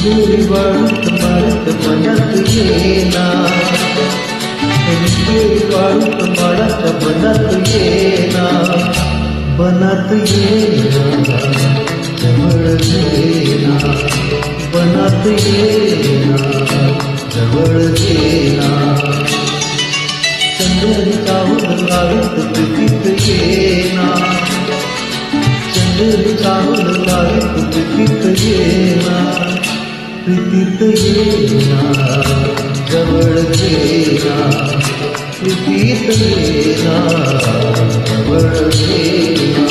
चंदेरी वाळूत माळत मनात येना, चंदेरी वाळूत माळत मनात येना, बनात येना जवळ येना, बनात येना जवळ येना. चंदेरी चाहूल लावीत प्रीतीत येना, चंदेरी चाहूल लावीत प्रीतीत येना, प्रीतीत येना जवळ येना, प्रीतीत येना जवळ येना.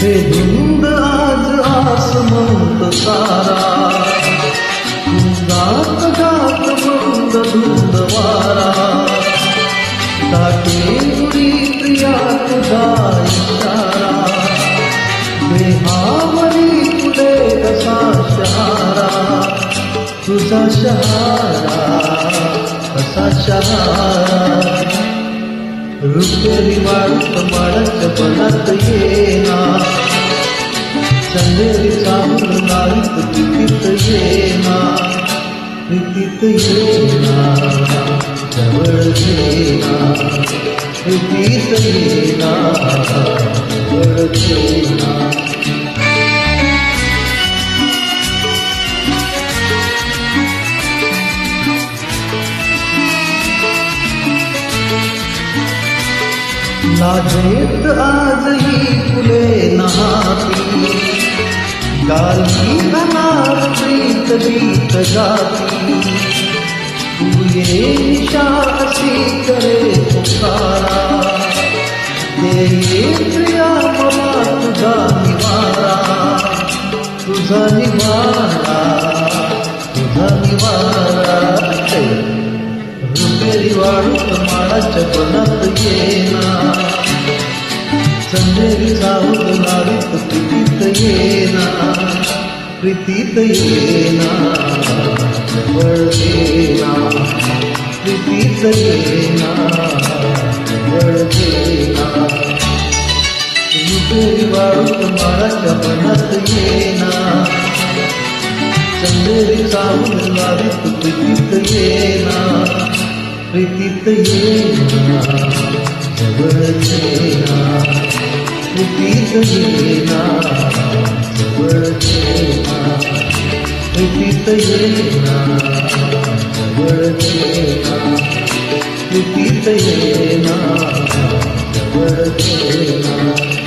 बेधुंद आज आसमंत सारा, धुंदात गात मंद धुंद वारा, ताटे उडी प्रिया तुझा इशारा, देहावरी तुले कसा शहारा, तुझा शहारा कसा शहारा. रुपेरी वाळूत माळत बनात येना, चंदेरी चाहूल लावीत प्रीतीत येना, प्रीतीत येना जवळ येना, प्रीतीत येना जवळ येना. लाजेत आजही फुले नहाती, गाली अनार प्रीत गीत गाती, तू ये निशा अशी करे पुकारा, ये प्रिया मला तुझा निवारा, तुझा निवारा तुझा निवारा. रुपेरी वाळूत माळाच्या बनात येना, चंदेरी चाहूल लावीत प्रीतीत येना, प्रीतीत येना जवळ येना, प्रीतीत येना जवळ येना. रुपेरी वाळूत माळाच्या बनात येना, चंदेरी चाहूल लावीत प्रीतीत येना, प्रीतीत येना जवळ येना, प्रीतीत येना जवळ येना, प्रीतीत येना जवळ येना, प्रीतीत येना जवळ येना.